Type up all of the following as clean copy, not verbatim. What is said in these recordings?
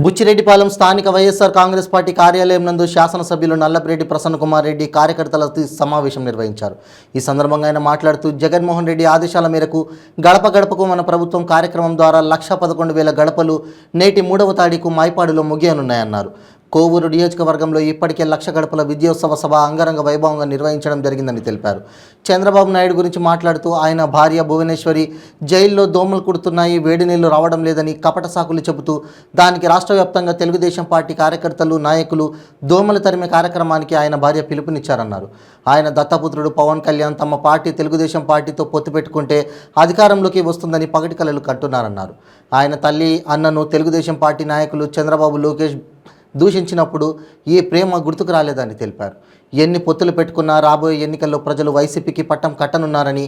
బుచ్చిరెడ్డిపాలెం స్థానిక వైఎస్ఆర్ కాంగ్రెస్ పార్టీ కార్యాలయం నందు శాసనసభ్యులు నల్లపిరెడ్డి ప్రసన్నకుమార్ రెడ్డి కార్యకర్తలతో సమావేశం నిర్వహించారు. ఈ సందర్భంగా ఆయన మాట్లాడుతూ జగన్మోహన్ రెడ్డి ఆదేశాల మేరకు గడప గడపకు మన ప్రభుత్వం కార్యక్రమం ద్వారా 1,11,000 గడపలు నేటి 3వ తారీఖు మైపాడులో ముగియనున్నాయన్నారు. కోవూరు నియోజకవర్గంలో ఇప్పటికే 1,00,000 గడపల విజయోత్సవ సభ అంగరంగ వైభవంగా నిర్వహించడం జరిగిందని తెలిపారు. చంద్రబాబు నాయుడు గురించి మాట్లాడుతూ ఆయన భార్య భువనేశ్వరి జైల్లో దోమలు కుడుతున్నాయి, వేడి నీళ్లు రావడం లేదని కపట సాకులు చెబుతూ దానికి రాష్ట్ర వ్యాప్తంగా తెలుగుదేశం పార్టీ కార్యకర్తలు నాయకులు దోమలు తరిమే కార్యక్రమానికి ఆయన భార్య పిలుపునిచ్చారన్నారు. ఆయన దత్తపుత్రుడు పవన్ కళ్యాణ్ తమ పార్టీ తెలుగుదేశం పార్టీతో పొత్తు పెట్టుకుంటే అధికారంలోకి వస్తుందని పగటి కలలు కంటున్నారన్నారు. ఆయన తల్లి అన్నను తెలుగుదేశం పార్టీ నాయకులు చంద్రబాబు లోకేష్ దూషించినప్పుడు ఈ ప్రేమ గుర్తుకు రాలేదని తెలిపారు. ఎన్ని పొత్తులు పెట్టుకున్నా రాబోయే ఎన్నికల్లో ప్రజలు వైసీపీకి పట్టం కట్టనున్నారని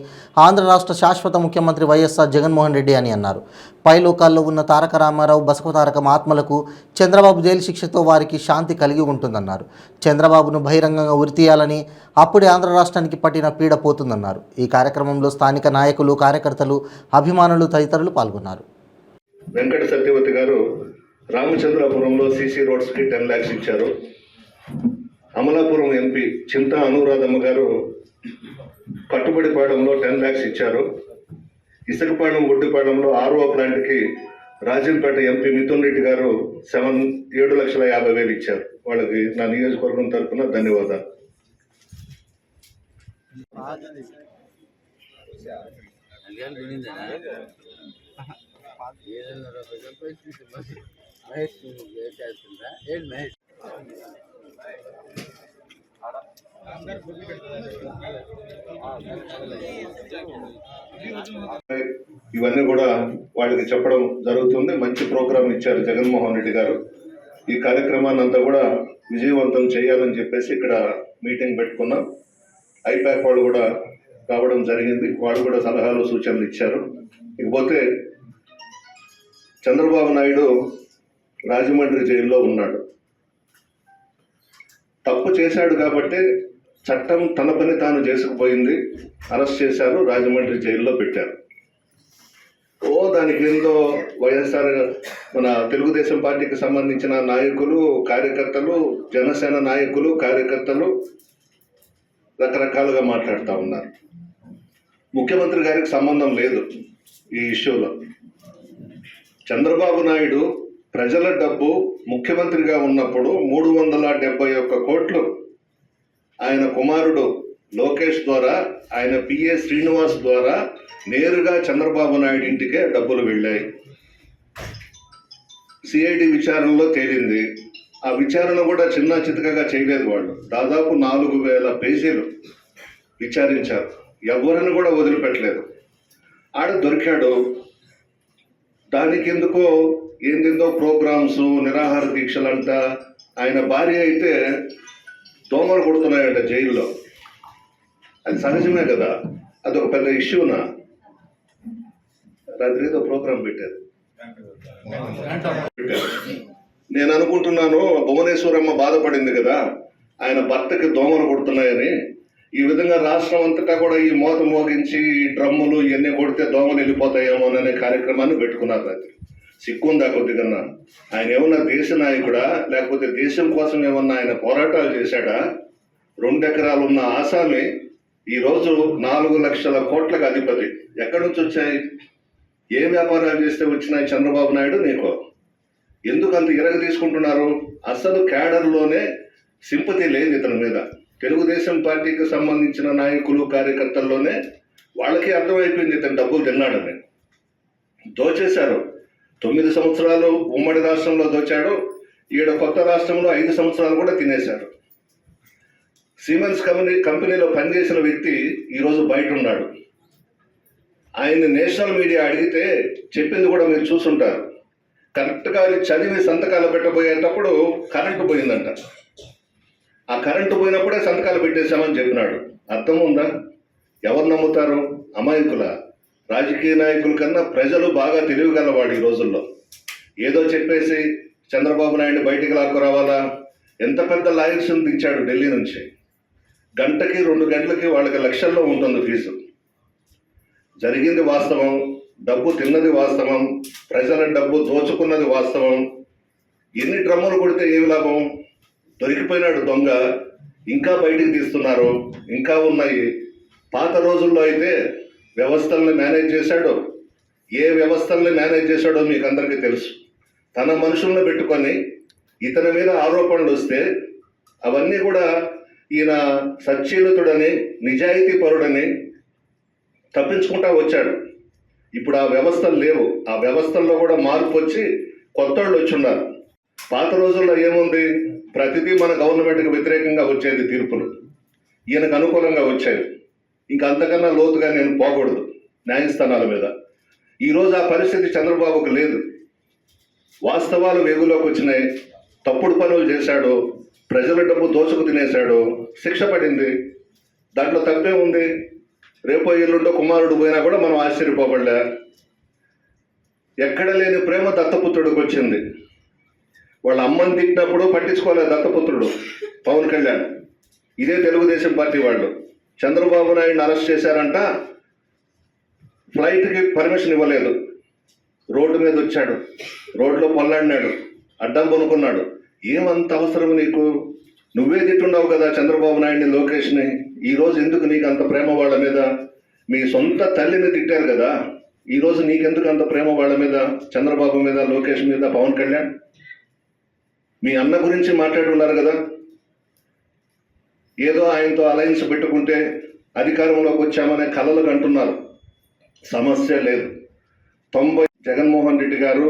ఆంధ్ర రాష్ట్ర శాశ్వత ముఖ్యమంత్రి వైఎస్ఆర్ జగన్మోహన్ రెడ్డి అని అన్నారు. పైలోకాల్లో ఉన్న తారక రామారావు, బసవ తారకం ఆత్మలకు చంద్రబాబు జైలు శిక్షతో వారికి శాంతి కలిగి ఉంటుందన్నారు. చంద్రబాబును బహిరంగంగా ఉరితీయాలని, అప్పుడే ఆంధ్ర రాష్ట్రానికి పట్టిన పీడ పోతుందన్నారు. ఈ కార్యక్రమంలో స్థానిక నాయకులు, కార్యకర్తలు, అభిమానులు తదితరులు పాల్గొన్నారు. వెంకట సత్యవతి గారు రామచంద్రాపురంలో సీసీ రోడ్స్కి 10 lakhs ఇచ్చారు. అమలాపురం ఎంపీ చింతా అనురాధమ్మ గారు కట్టుబడిపాడంలో 10 lakhs ఇచ్చారు. ఇసుకపాడెం ఒడ్డుపాడెంలో RO ప్లాంట్కి రాజంపేట ఎంపీ మిథున్ రెడ్డి గారు 7,50,000 ఇచ్చారు. వాళ్ళకి నా నియోజకవర్గం తరఫున ధన్యవాదాలు. ఇవన్నీ కూడా వాళ్ళకి చెప్పడం జరుగుతుంది. మంచి ప్రోగ్రాం ఇచ్చారు జగన్మోహన్ రెడ్డి గారు. ఈ కార్యక్రమాన్ని అంతా కూడా విజయవంతం చేయాలని చెప్పేసి ఇక్కడ మీటింగ్ పెట్టుకున్నాం. ఐపాక్ వాళ్ళు కూడా రావడం జరిగింది. వాళ్ళు కూడా సలహాలు సూచనలు ఇచ్చారు. ఇకపోతే చంద్రబాబు నాయుడు రాజమండ్రి జైల్లో ఉన్నాడు. తప్పు చేశాడు కాబట్టి చట్టం తన పని తాను చేసుకుపోయింది. అరెస్ట్ చేశారు, రాజమండ్రి జైల్లో పెట్టారు. దానికి ఏందో వైఎస్ఆర్ మన తెలుగుదేశం పార్టీకి సంబంధించిన నాయకులు, కార్యకర్తలు, జనసేన నాయకులు, కార్యకర్తలు రకరకాలుగా మాట్లాడుతూ ఉన్నారు. ముఖ్యమంత్రి గారికి సంబంధం లేదు ఈ ఇష్యూలో. చంద్రబాబు నాయుడు ప్రజల డబ్బు ముఖ్యమంత్రిగా ఉన్నప్పుడు 371 కోట్లు ఆయన కుమారుడు లోకేష్ ద్వారా, ఆయన PA శ్రీనివాస్ ద్వారా నేరుగా చంద్రబాబు నాయుడు ఇంటికే డబ్బులు వెళ్ళాయి. CID విచారణలో తేలింది. ఆ విచారణ కూడా చిన్న చితకగా చేయలేదు. వాళ్ళు దాదాపు 4,000 పేజీలు విచారించారు. ఎవరిని కూడా వదిలిపెట్టలేదు. ఆడ దొరికాడు. దానికి ఎందుకో ఏందేందో ప్రోగ్రామ్స్, నిరాహార దీక్షలంట. ఆయన భార్య అయితే దోమలు కొడుతున్నాయంట జైల్లో. అది సహజమే కదా, అదొక పెద్ద ఇష్యూనా? రాత్రి ఏదో ప్రోగ్రాం పెట్టారు. నేను అనుకుంటున్నాను భువనేశ్వరమ్మ బాధపడింది కదా ఆయన భర్తకి దోమలు కొడుతున్నాయని. ఈ విధంగా రాష్ట్రం అంతటా కూడా ఈ మోత మోగించి డ్రమ్ములు ఇవన్నీ కొడితే దోమలు వెళ్ళిపోతాయేమోననే కార్యక్రమాన్ని పెట్టుకున్నారు. రాత్రి సిగ్గుందా కొద్దిగన్నా? ఆయన ఏమన్నా దేశ నాయకుడా, లేకపోతే దేశం కోసం ఏమన్నా ఆయన పోరాటాలు చేశాడా? 2 ఎకరాలు ఉన్న ఆసామి ఈరోజు 4,00,000 కోట్లకు అధిపతి. ఎక్కడి నుంచి వచ్చాయి? ఏ వ్యాపారాలు చేస్తే వచ్చినాయి చంద్రబాబు నాయుడు నీకు? ఎందుకు అంత ఇరగ తీసుకుంటున్నారు? అసలు క్యాడర్లోనే సింపతి లేదు ఇతని మీద. తెలుగుదేశం పార్టీకి సంబంధించిన నాయకులు, కార్యకర్తల్లోనే వాళ్ళకి అర్థమైపోయింది ఇతను డబ్బులు తిన్నాడని. దోచేశారు. 9 సంవత్సరాలు ఉమ్మడి రాష్ట్రంలో దోచాడు. ఈడ కొత్త రాష్ట్రంలో 5 సంవత్సరాలు కూడా తినేశారు. సిమెన్స్ కంపెనీలో పనిచేసిన వ్యక్తి ఈరోజు బయట ఉన్నాడు. ఆయన్ని నేషనల్ మీడియా అడిగితే చెప్పింది కూడా మీరు చూసుంటారు. కరెక్ట్గా అది చదివి సంతకాలు పెట్టబోయేటప్పుడు కరెంటు పోయిందంట. ఆ కరెంటు పోయినప్పుడే సంతకాలు పెట్టేశామని చెప్పినాడు. అర్థం ఉందా? ఎవరు నమ్ముతారు? అమాయకుల. రాజకీయ నాయకుల కన్నా ప్రజలు బాగా తెలియగలవాడు ఈ రోజుల్లో. ఏదో చెప్పేసి చంద్రబాబు నాయుడు బయటికి లాక్కురావాలా? ఎంత పెద్ద లాయర్స్ని దించాడు ఢిల్లీ నుంచి. గంటకి 2 గంటలకి వాళ్ళకి లక్షల్లో ఉంటుంది ఫీజు. జరిగింది వాస్తవం. డబ్బు తిన్నది వాస్తవం, ప్రజల డబ్బు దోచుకున్నది వాస్తవం. ఎన్ని డ్రమ్ములు కొడితే ఏమి లాభం? దొరికిపోయినాడు దొంగ, ఇంకా బయటికి తీస్తున్నారు, ఇంకా ఉన్నాయి. పాత రోజుల్లో అయితే వ్యవస్థల్ని మేనేజ్ చేశాడు. ఏ వ్యవస్థల్ని మేనేజ్ చేశాడో మీకు అందరికీ తెలుసు. తన మనుషులను పెట్టుకొని ఇతని మీద ఆరోపణలు వస్తే అవన్నీ కూడా ఈయన సచ్చీలుతుడని, నిజాయితీ పరుడని తప్పించుకుంటా వచ్చాడు. ఇప్పుడు ఆ వ్యవస్థలు లేవు. ఆ వ్యవస్థల్లో కూడా మార్పు వచ్చి కొత్త వాళ్ళు వచ్చి ఉన్నారు. పాత రోజుల్లో ఏముంది? ప్రతిదీ మన గవర్నమెంట్కి వ్యతిరేకంగా వచ్చేది తీర్పులు, ఈయనకు అనుకూలంగా వచ్చాయి. ఇంకా అంతకన్నా లోతుగా నేను పోకూడదు న్యాయస్థానాల మీద. ఈరోజు ఆ పరిస్థితి చంద్రబాబుకు లేదు. వాస్తవాలు వెలుగులోకి వచ్చినాయి. తప్పుడు పనులు చేశాడు, ప్రజల డబ్బు దోచుకు తినేశాడు, శిక్ష పడింది. దాంట్లో తప్పే ఉంది? రేపో ఎల్లుండో కుమారుడు పోయినా కూడా మనం ఆశ్చర్యపోబడలే. ఎక్కడ లేని ప్రేమ దత్తపుత్రుడికి వచ్చింది. వాళ్ళ అమ్మని తిట్టినప్పుడు పట్టించుకోలేదు దత్తపుత్రుడు పవన్ కళ్యాణ్. ఇదే తెలుగుదేశం పార్టీ వాళ్ళు చంద్రబాబు నాయుడిని అరెస్ట్ చేశారంట. ఫ్లైట్కి పర్మిషన్ ఇవ్వలేదు, రోడ్డు మీద వచ్చాడు, రోడ్లో పొల్లాడినాడు, అడ్డం కొనుక్కున్నాడు. ఏమంత అవసరం నీకు? నువ్వే తిట్టున్నావు కదా చంద్రబాబు నాయుడిని, లోకేష్ని. ఈరోజు ఎందుకు నీకు అంత ప్రేమ వాళ్ళ మీద? మీ సొంత తల్లిని తిట్టారు కదా, ఈరోజు నీకెందుకు అంత ప్రేమ వాళ్ళ మీద, చంద్రబాబు మీద, లోకేష్ మీద, పవన్ కళ్యాణ్? మీ అన్న గురించి మాట్లాడున్నారు కదా, ఏదో ఆయనతో అలయన్స్ పెట్టుకుంటే అధికారంలోకి వచ్చామనే కలలు కంటున్నారు. సమస్య లేదు. 90 జగన్మోహన్ రెడ్డి గారు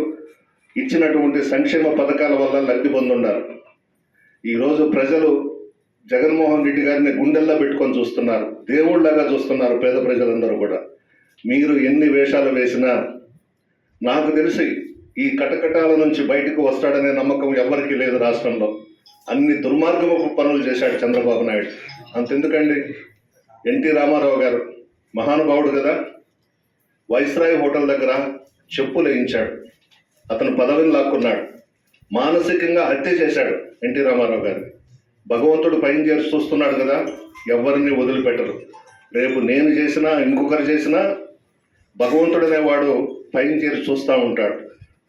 ఇచ్చినటువంటి సంక్షేమ పథకాల వల్ల లబ్ధి పొందున్నారు. ఈరోజు ప్రజలు జగన్మోహన్ రెడ్డి గారిని గుండెల్లో పెట్టుకొని చూస్తున్నారు, దేవుళ్ళగా చూస్తున్నారు పేద ప్రజలందరూ కూడా. మీరు ఎన్ని వేషాలు వేసినా నాకు తెలిసి ఈ కటకటాల నుంచి బయటకు వస్తాడనే నమ్మకం ఎవరికీ లేదు రాష్ట్రంలో. అన్ని దుర్మార్గపు పనులు చేశాడు చంద్రబాబు నాయుడు. అంతెందుకండి, ఎన్టీ రామారావు గారు మహానుభావుడు కదా, వైస్రాయ్ హోటల్ దగ్గర చెప్పులు వేయించాడు, అతను పదవిని లాక్కున్నాడు, మానసికంగా హత్య చేశాడు ఎన్టీ రామారావు గారు. భగవంతుడు పైన చేసి చూస్తున్నాడు కదా, ఎవరిని వదిలిపెట్టరు. రేపు నేను చేసినా ఇంకొకరు చేసినా భగవంతుడనేవాడు పైన చేసి చూస్తూ ఉంటాడు.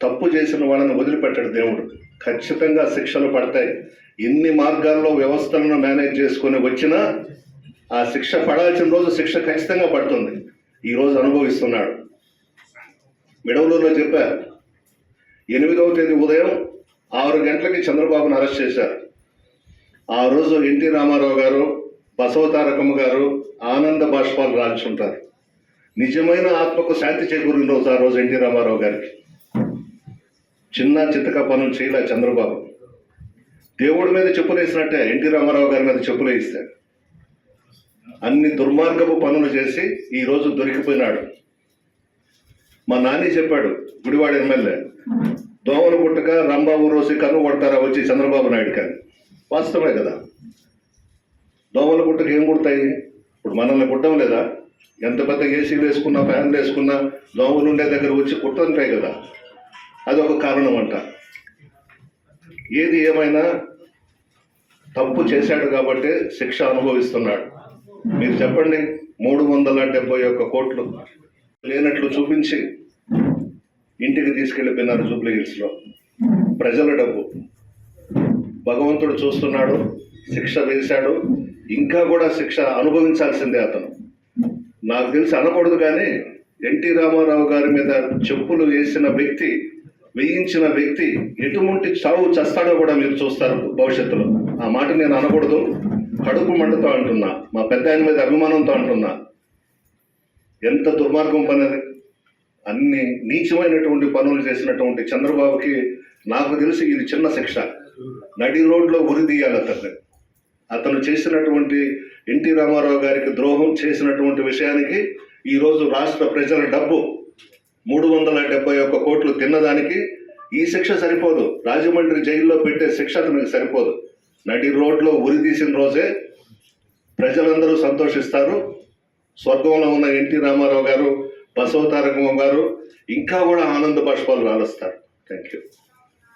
తప్పు చేసిన వాళ్ళని వదిలిపెట్టాడు దేవుడు. ఖచ్చితంగా శిక్షలు పడతాయి. ఎన్ని మార్గాల్లో వ్యవస్థలను మేనేజ్ చేసుకొని వచ్చినా ఆ శిక్ష పడాల్సిన రోజు శిక్ష ఖచ్చితంగా పడుతుంది. ఈరోజు అనుభవిస్తున్నాడు. మిడవలూరులో చెప్పారు, 8వ తేదీ ఉదయం 6 గంటలకి చంద్రబాబును అరెస్ట్ చేశారు. ఆ రోజు ఎన్టీ రామారావు గారు, బసవతారకమ్మ గారు ఆనంద బాష్పాలు రాల్చుంటారు. నిజమైన ఆత్మకు శాంతి చేకూరిన రోజు ఆ రోజు ఎన్టీ రామారావు గారికి. చిన్న చితక పనులు చేయలే చంద్రబాబు. దేవుడి మీద చెప్పులు వేసినట్టే ఎన్టీ రామారావు గారి మీద చెప్పులు వేయిస్తాడు. అన్ని దుర్మార్గపు పనులు చేసి ఈరోజు దొరికిపోయినాడు. మా నాని చెప్పాడు, గుడివాడ ఎమ్మెల్యే, దోమలు పుట్టక రంబాబు రోసి కన్ను కొడతారా వచ్చి చంద్రబాబు నాయుడు కానీ. వాస్తవమే కదా, దోమలు పుట్టక ఏం కుడతాయి? ఇప్పుడు మనల్ని కుట్టడం లేదా? ఎంత పెద్ద ఏసీలు వేసుకున్నా, ఫ్యాన్లు వేసుకున్నా దోమలు ఉండే దగ్గర వచ్చి కుట్టంటాయి కదా. అదొక కారణం అంట. ఏది ఏమైనా తప్పు చేశాడు కాబట్టి శిక్ష అనుభవిస్తున్నాడు. మీరు చెప్పండి, 371 కోట్లు లేనట్లు చూపించి ఇంటికి తీసుకెళ్ళిపోయినారు జూబ్లీ హిల్స్లో. ప్రజల డబ్బు భగవంతుడు చూస్తున్నాడు, శిక్ష వేశాడు. ఇంకా కూడా శిక్ష అనుభవించాల్సిందే అతను. నాకు తెలిసి అనకూడదు కానీ ఎన్టీ రామారావు గారి మీద చెప్పులు వేయించిన వ్యక్తి ఎటువంటి చావు చస్తాడో కూడా మీరు చూస్తారు భవిష్యత్తులో. ఆ మాట నేను అనకూడదు, కడుపు మంటతో అంటున్నా, మా పెద్ద ఆయన మీద అభిమానంతో అంటున్నా. ఎంత దుర్మార్గం పనేది! అన్ని నీచమైనటువంటి పనులు చేసినటువంటి చంద్రబాబుకి నాకు తెలిసి ఇది చిన్న శిక్ష. నడి రోడ్లో ఉరిదీయాలి అతన్ని. అతను చేసినటువంటి ఎన్టీ రామారావు గారికి ద్రోహం చేసినటువంటి విషయానికి ఈరోజు రాష్ట్ర ప్రజల డబ్బు 371 కోట్లు తిన్నదానికి ఈ శిక్ష సరిపోదు. రాజమండ్రి జైల్లో పెట్టే శిక్ష అతనికి సరిపోదు. నడి రోడ్లో ఉరిదీసిన రోజే ప్రజలందరూ సంతోషిస్తారు. స్వర్గంలో ఉన్న ఎన్టీ రామారావు గారు, బసవతారకమ్మ గారు ఇంకా కూడా ఆనంద బాష్పాలు రాలుస్తారు. Thank you.